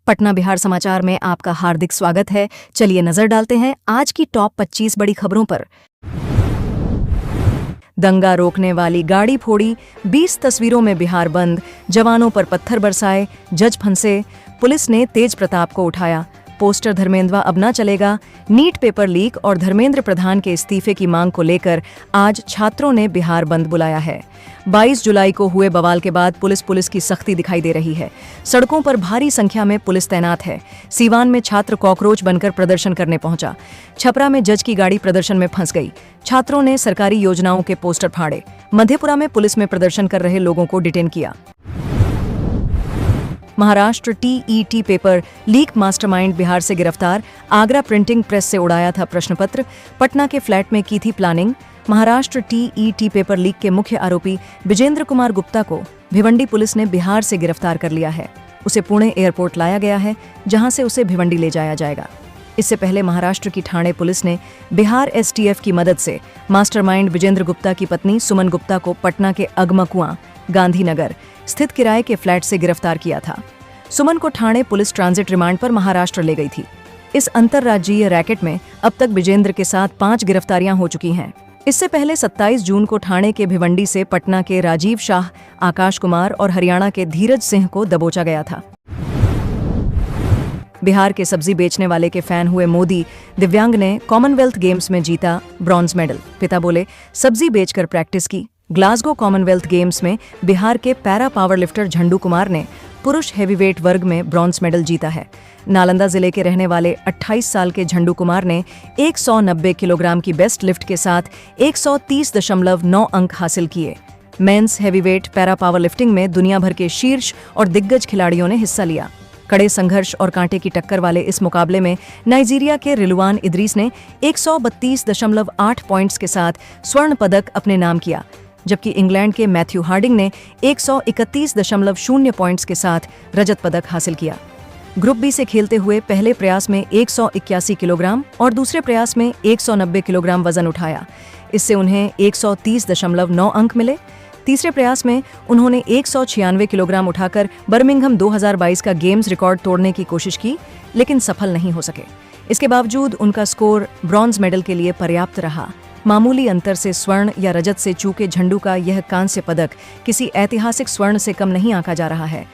पटना बिहार समाचार में आपका हार्दिक स्वागत है। चलिए नजर डालते हैं आज की टॉप 25 बड़ी खबरों पर। दंगा रोकने वाली गाड़ी फोड़ी, 20 तस्वीरों में बिहार बंद, जवानों पर पत्थर बरसाए, जज फंसे, पुलिस ने तेज प्रताप को उठाया, पोस्टर धर्मेंद्र अब न चलेगा, नीट पेपर लीक और धर्मेंद्र प्रधान के इस्तीफे की मांग को लेकर आज छात्रों ने बिहार बंद बुलाया है। 22 जुलाई को हुए बवाल के बाद पुलिस की सख्ती दिखाई दे रही है। सड़कों पर भारी संख्या में पुलिस तैनात है। सीवान में छात्र कॉकरोच बनकर प्रदर्शन करने पहुंचा। छपरा में जज की गाड़ी प्रदर्शन में फंस गई। छात्रों ने सरकारी योजनाओं के पोस्टर फाड़े। मधेपुरा में पुलिस में प्रदर्शन कर रहे लोगों को डिटेन किया। Maharashtra TET paper leak mastermind Bihar से गिरफ्तार, आगरा प्रिंटिंग प्रेस से उड़ाया था प्रश्नपत्र, पटना के फ्लैट में की थी planning. Maharashtra TET paper leak के मुख्य आरोपी विजेंद्र कुमार गुप्ता को भिवंडी पुलिस ने बिहार से गिरफ्तार कर लिया है। उसे पुणे एयरपोर्ट लाया गया है, जहां से उसे भिवंडी ले जाया जाएगा। इससे पहले महाराष्ट्र की ठाणे पुलिस ने बिहार एसटीएफ की मदद से मास्टरमाइंड विजेंद्र गुप्ता की पत्नी सुमन गुप्ता को पटना के अगमकुआं गांधीनगर स्थित किराए के फ्लैट से गिरफ्तार किया था। सुमन को ठाणे पुलिस ट्रांजिट रिमांड पर महाराष्ट्र ले गई थी। इस अंतर्राज्यीय रैकेट में अब तक विजेंद्र के साथ 5 गिरफ्तारियां हो चुकी हैं। इससे पहले 27 जून को ठाणे के भिवंडी से पटना के राजीव शाह, आकाश कुमार और हरियाणा के धीरज सिंह को दबोचा गया था। बिहार के सब्जी बेचने वाले के फैन हुए मोदी दिव्यांग ने कॉमनवेल्थ गेम्स में जीता ब्रॉन्ज मेडल। पिता बोले, सब्जी बेचकर प्रैक्टिस की। ग्लासगो कॉमनवेल्थ गेम्स में बिहार के पैरा पावर लिफ्टर झंडू कुमार ने पुरुष हेवीवेट वर्ग में ब्रॉन्ज मेडल जीता है। नालंदा जिले के रहने वाले 28 साल के झंडू कुमार ने 190 किलोग्राम की बेस्ट लिफ्ट के साथ 130.9 अंक हासिल किए। Men's heavyweight para powerlifting में दुनिया भर के शीर्ष और दिग्गज खिलाड़ियों ने हिस्सा लिया। कड़े संघर्ष और कांटे की टक्कर वाले इस मुकाबले में नाइजीरिया के रिलवान इदरीस ने 132.8 पॉइंट्स के साथ स्वर्ण पदक अपने नाम किया, जबकि इंग्लैंड के मैथ्यू हार्डिंग ने 131.0 पॉइंट्स के साथ रजत पदक हासिल किया। ग्रुप बी से खेलते हुए पहले प्रयास में 181 किलोग्राम और दूसरे प्रयास में 190 किलोग्राम वजन उठाया। इससे उन्हें 130.9 अंक मिले। तीसरे प्रयास में उन्होंने 196 किलोग्राम उठाकर बर्मिंघम 2022 का गेम्स रिकॉर्ड तोड़ने की कोशिश की, लेकिन सफल नहीं हो सके। इसके बावजूद उनका स्कोर ब्रॉन्ज मेडल के लिए पर्याप्त रहा। मामूली अंतर से स्वर्ण या रजत से चूके झंडू का यह कांस्य पदक किसी ऐतिहासिक स्वर्ण से कम नहीं आंका जा रहा है।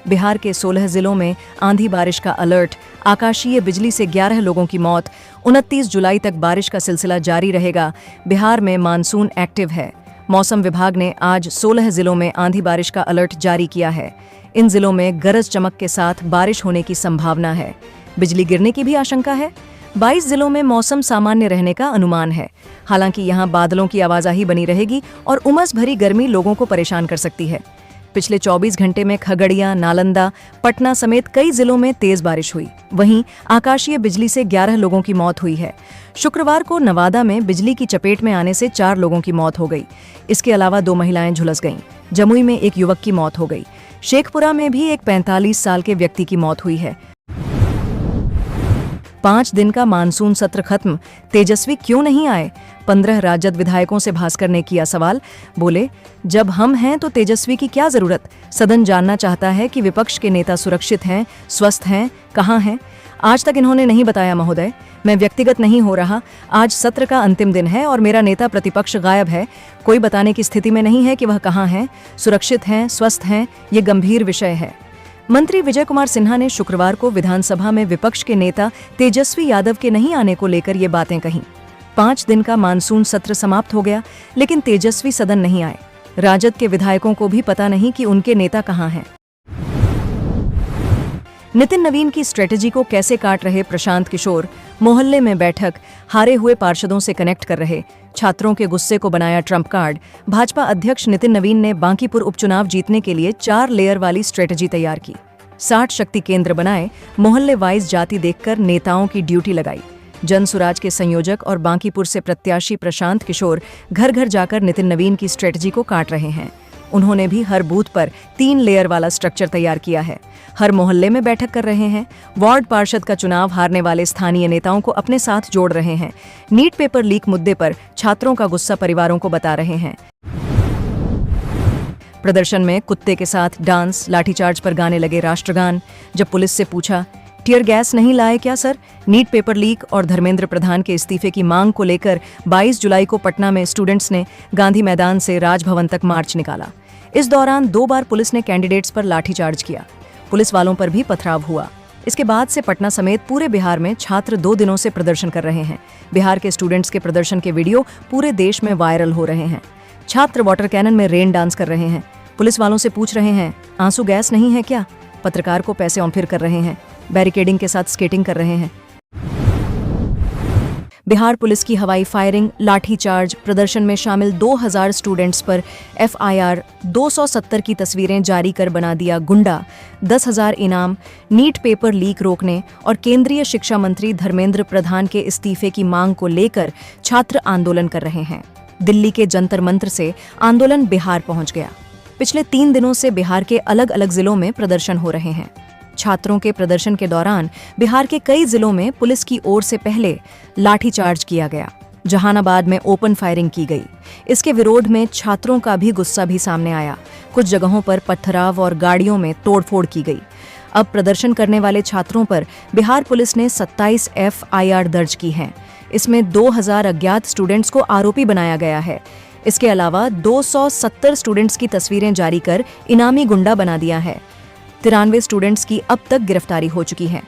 बिहार के 16 जिलों में आंधी बारिश का अलर्ट, आकाशीय बिजली से 11 लोगों की मौत। 29 जुलाई तक बारिश का सिलसिला जारी रहेगा। बिहार में मानसून एक्टिव है। मौसम विभाग ने आज 16 जिलों में आंधी बारिश का अलर्ट जारी किया है। इन जिलों में गरज चमक के साथ बारिश होने की संभावना है। बिजली गिरने की भी आशंका है। 22 जिलों में मौसम सामान्य रहने का अनुमान है। हालांकि यहां बादलों की आवाजाही बनी रहेगी और उमस भरी गर्मी लोगों को परेशान कर सकती है। पिछले 24 घंटे में खगड़िया, नालंदा, पटना समेत कई जिलों में तेज बारिश हुई। वहीं आकाशीय बिजली से 11 लोगों की मौत हुई है। शुक्रवार को नवादा में बिजली की चपेट में आने से 4 लोगों की मौत हो गई। इसके अलावा 2 महिलाएं झुलस गईं। जमुई में एक युवक की मौत हो गई। शेखपुरा में भी एक 45 साल के व्यक्ति की मौत हुई है। 5 दिन का मानसून सत्र खत्म, तेजस्वी क्यों नहीं आए? 15 राजद विधायकों से भास्कर ने किया सवाल। बोले, जब हम हैं तो तेजस्वी की क्या जरूरत? सदन जानना चाहता है कि विपक्ष के नेता सुरक्षित हैं, स्वस्थ हैं, कहां हैं? आज तक इन्होंने नहीं बताया महोदय। मैं व्यक्तिगत नहीं हो रहा। आज सत्र का अंतिम दिन है और मेरा नेता प्रतिपक्ष गायब है। कोई बताने की स्थिति में नहीं है कि वह कहां है, सुरक्षित हैं, स्वस्थ हैं। ये गंभीर विषय है। मंत्री विजय कुमार सिन्हा ने शुक्रवार को विधानसभा में विपक्ष के नेता तेजस्वी यादव के नहीं आने को लेकर ये बातें कहीं। 5 दिन का मानसून सत्र समाप्त हो गया, लेकिन तेजस्वी सदन नहीं आए। राजद के विधायकों को भी पता नहीं कि उनके नेता कहां हैं। नितिन नवीन की स्ट्रेटजी को कैसे काट रहे प्रशांत किशोर? मोहल्ले में बैठक, हारे हुए पार्षदों से कनेक्ट कर रहे। छात्रों के गुस्से को बनाया ट्रंप कार्ड। भाजपा अध्यक्ष नितिन नवीन ने बांकीपुर उपचुनाव जीतने के लिए 4 लेयर वाली स्ट्रेटजी तैयार की। 60 शक्ति केंद्र बनाए, मोहल्ले वाइज जाति देखकर नेताओं की ड्यूटी लगाई। जन सुराज के संयोजक और बांकीपुर से प्रत्याशी प्रशांत किशोर घर घर जाकर नितिन नवीन की स्ट्रेटजी को काट रहे हैं। उन्होंने भी हर बूथ पर 3 लेयर वाला स्ट्रक्चर तैयार किया है। हर मोहल्ले में बैठक कर रहे हैं। वार्ड पार्षद का चुनाव हारने वाले स्थानीय नेताओं को अपने साथ जोड़ रहे हैं। नीट पेपर लीक मुद्दे पर छात्रों का गुस्सा परिवारों को बता रहे हैं। प्रदर्शन में कुत्ते के साथ डांस, लाठीचार्ज पर गाने लगे राष्ट्रगान। जब पुलिस से पूछा, टीयर गैस नहीं लाए क्या सर? नीट पेपर लीक और धर्मेंद्र प्रधान के इस्तीफे की मांग को लेकर 22 जुलाई को पटना में स्टूडेंट्स ने गांधी मैदान से राजभवन तक मार्च निकाला। इस दौरान 2 बार पुलिस ने कैंडिडेट्स पर लाठीचार्ज किया। पुलिस वालों पर भी पथराव हुआ। इसके बाद से पटना समेत पूरे बिहार में छात्र 2 दिनों से प्रदर्शन कर रहे हैं। बिहार के स्टूडेंट्स के प्रदर्शन के वीडियो पूरे देश में वायरल हो रहे हैं। छात्र वाटर कैनन में रेन डांस कर रहे हैं। पुलिस वालों से पूछ रहे हैं, आंसू गैस नहीं है क्या? पत्रकार को पैसे ऑनफिर कर रहे हैं। बैरिकेडिंग के साथ स्केटिंग कर रहे हैं। बिहार पुलिस की हवाई फायरिंग, लाठीचार्ज, प्रदर्शन में शामिल 2000 स्टूडेंट्स पर FIR, 270 की तस्वीरें जारी कर बना दिया गुंडा, 10,000 इनाम, नीट पेपर लीक रोकने और केंद्रीय शिक्षा मंत्री धर्मेंद्र प्रधान के इस्तीफे की मांग को लेकर छात्र आंदोलन कर रहे हैं। दिल्ली के जंतर मंत्र से आंदोलन बिहार पहुंच गया। पिछले 3 दिनों से बिहार के अलग अलग जिलों में प्रदर्शन हो रहे हैं। छात्रों के प्रदर्शन के दौरान बिहार के कई जिलों में पुलिस की ओर से पहले लाठीचार्ज किया गया। जहानाबाद में ओपन फायरिंग की गई। इसके विरोध में छात्रों का भी गुस्सा भी सामने आया। कुछ जगहों पर पथराव और गाड़ियों में तोड़फोड़ की गई। अब प्रदर्शन करने वाले छात्रों पर बिहार पुलिस ने 27 FIR दर्ज की हैं। इसमें 2000 अज्ञात स्टूडेंट्स को आरोपी बनाया गया है। इसके अलावा 270 स्टूडेंट्स की तस्वीरें जारी कर इनामी गुंडा बना दिया है। 93 स्टूडेंट्स की अब तक गिरफ्तारी हो चुकी है।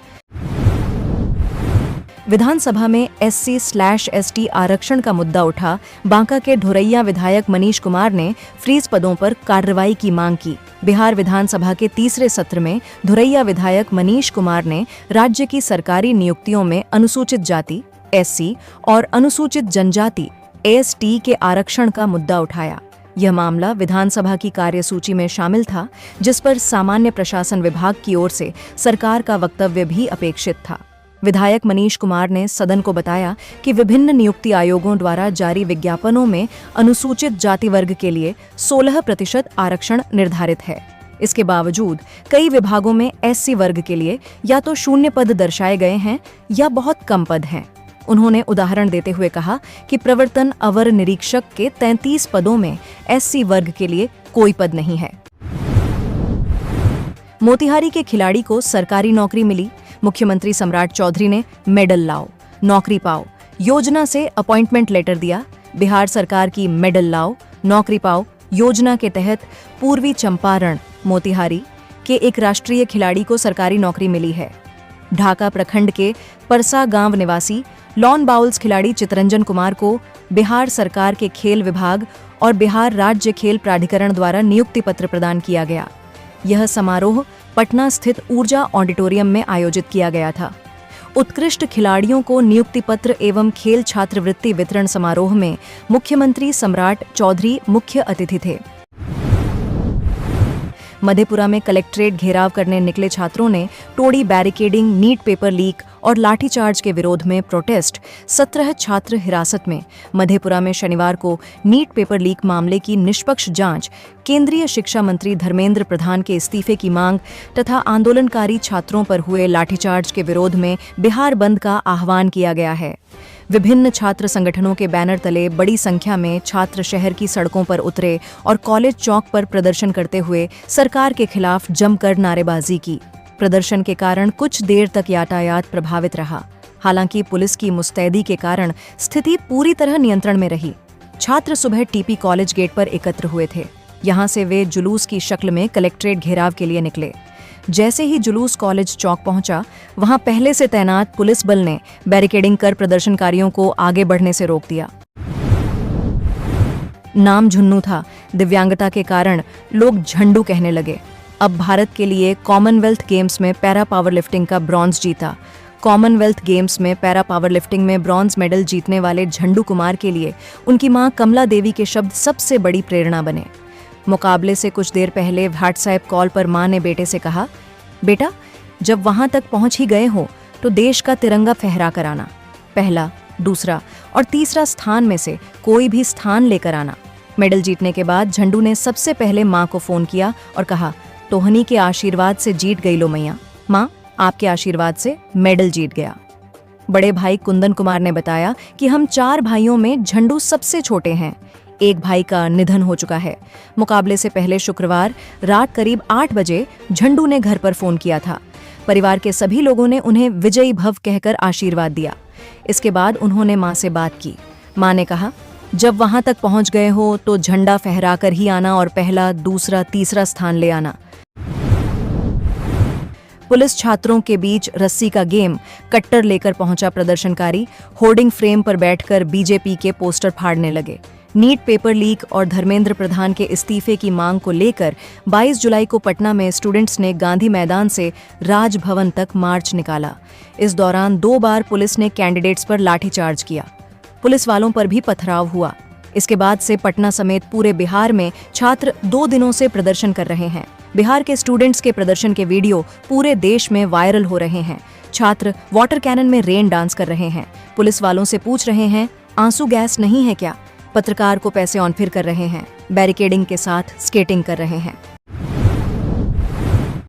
विधानसभा में SC/ST आरक्षण का मुद्दा उठा। बांका के ढोरैया विधायक मनीष कुमार ने फ्रीज पदों पर कार्रवाई की मांग की। बिहार विधानसभा के तीसरे सत्र में ढोरैया विधायक मनीष कुमार ने राज्य की सरकारी नियुक्तियों में अनुसूचित जाति SC और अनुसूचित जनजाति AST के आरक्षण का मुद्दा उठाया। यह मामला विधानसभा की कार्यसूची में शामिल था, जिस पर सामान्य प्रशासन विभाग की ओर से सरकार का वक्तव्य भी अपेक्षित था। विधायक मनीष कुमार ने सदन को बताया कि विभिन्न नियुक्ति आयोगों द्वारा जारी विज्ञापनों में अनुसूचित जाति वर्ग के लिए 16% आरक्षण निर्धारित है। इसके बावजूद कई विभागों में SC वर्ग के लिए या तो 0 पद दर्शाए गए हैं या बहुत कम पद हैं। उन्होंने उदाहरण देते हुए कहा कि प्रवर्तन अवर निरीक्षक के 33 पदों में SC वर्ग के लिए कोई पद नहीं है। मोतिहारी के खिलाड़ी को सरकारी नौकरी मिली। मुख्यमंत्री सम्राट चौधरी ने मेडल लाओ, नौकरी पाओ योजना से अपॉइंटमेंट लेटर दिया। बिहार सरकार की मेडल लाओ, नौकरी पाओ योजना के तहत पूर्वी चंपारण मोतिहारी के एक राष्ट्रीय खिलाड़ी को सरकारी नौकरी मिली है। ढाका प्रखंड के परसा गांव निवासी लॉन बाउल्स खिलाड़ी चितरंजन कुमार को बिहार सरकार के खेल विभाग और बिहार राज्य खेल प्राधिकरण द्वारा नियुक्ति पत्र प्रदान किया गया। यह समारोह पटना स्थित ऊर्जा ऑडिटोरियम में आयोजित किया गया था। उत्कृष्ट खिलाड़ियों को नियुक्ति पत्र एवं खेल छात्रवृत्ति वितरण समारोह में मुख्यमंत्री सम्राट चौधरी मुख्य अतिथि थे। मधेपुरा में कलेक्ट्रेट घेराव करने निकले छात्रों ने तोड़ी बैरिकेडिंग, नीट पेपर लीक और लाठीचार्ज के विरोध में प्रोटेस्ट। 17 छात्र हिरासत में। मधेपुरा में शनिवार को नीट पेपर लीक मामले की निष्पक्ष जांच, केंद्रीय शिक्षा मंत्री धर्मेंद्र प्रधान के इस्तीफे की मांग तथा आंदोलनकारी छात्रों पर हुए लाठीचार्ज के विरोध में बिहार बंद का आह्वान किया गया है। विभिन्न छात्र संगठनों के बैनर तले बड़ी संख्या में छात्र शहर की सड़कों पर उतरे और कॉलेज चौक पर प्रदर्शन करते हुए सरकार के खिलाफ जमकर नारेबाजी की। प्रदर्शन के कारण कुछ देर तक यातायात प्रभावित रहा। हालांकि पुलिस की मुस्तैदी के कारण स्थिति पूरी तरह नियंत्रण में रही। छात्र सुबह TP कॉलेज गेट पर एकत्र हुए थे। यहां से वे जुलूस की शक्ल में कलेक्ट्रेट घेराव के लिए निकले। जैसे ही जुलूस कॉलेज चौक पहुंचा, वहां पहले से तैनात पुलिस बल ने बैरिकेडिंग कर प्रदर्शनकारियों को आगे बढ़ने से रोक दिया। नाम झुन्नू था। दिव्यांगता के कारण लोग झंडू कहने लगे। अब भारत के लिए कॉमनवेल्थ गेम्स में पैरा पावर लिफ्टिंग का ब्रॉन्ज जीता। कॉमनवेल्थ गेम्स में पैरा पावर लिफ्टिंग में ब्रॉन्ज मेडल जीतने वाले झंडू कुमार के लिए उनकी मां कमला देवी के शब्द सबसे बड़ी प्रेरणा बने। मुकाबले से कुछ देर पहले व्हाट्सएप कॉल पर मां ने बेटे से कहा, बेटा जब वहां तक पहुंच ही गए हो तो देश का तिरंगा फहरा कर आना। पहला, दूसरा और तीसरा स्थान में से कोई भी स्थान लेकर आना। मेडल जीतने के बाद झंडू ने सबसे पहले मां को फोन किया और कहा, तोहनी के आशीर्वाद से जीत गई लो मैया। मां, आपके आशीर्वाद से मेडल जीत गया। बड़े भाई कुंदन कुमार ने बताया कि हम 4 भाइयों में झंडू सबसे छोटे हैं। एक भाई का निधन हो चुका है। मुकाबले से पहले शुक्रवार रात करीब 8 बजे झंडू ने घर पर फोन किया था। परिवार के सभी लोगों ने उन्हें विजयी भव कहकर आशीर्वाद दिया। इसके बाद उन्होंने मां से बात की। मां ने कहा, जब वहां तक पहुंच गए हो तो झंडा फहराकर ही आना और पहला, दूसरा, तीसरा स्थान ले आना। पुलिस छात्रों के बीच रस्सी का गेम, कट्टर लेकर पहुंचा प्रदर्शनकारी होर्डिंग फ्रेम पर बैठकर बीजेपी के पोस्टर फाड़ने लगे। नीट पेपर लीक और धर्मेंद्र प्रधान के इस्तीफे की मांग को लेकर 22 जुलाई को पटना में स्टूडेंट्स ने गांधी मैदान से राजभवन तक मार्च निकाला। इस दौरान 2 बार पुलिस ने कैंडिडेट्स पर लाठीचार्ज किया। पुलिस वालों पर भी पथराव हुआ। इसके बाद से पटना समेत पूरे बिहार में छात्र 2 दिनों से प्रदर्शन कर रहे हैं। बिहार के स्टूडेंट्स के प्रदर्शन के वीडियो पूरे देश में वायरल हो रहे हैं। छात्र वाटर कैनन में रेन डांस कर रहे हैं। पुलिस वालों से पूछ रहे हैं, आंसू गैस नहीं है क्या? पत्रकार को पैसे ऑन फिर कर रहे हैं। बैरिकेडिंग के साथ स्केटिंग कर रहे हैं।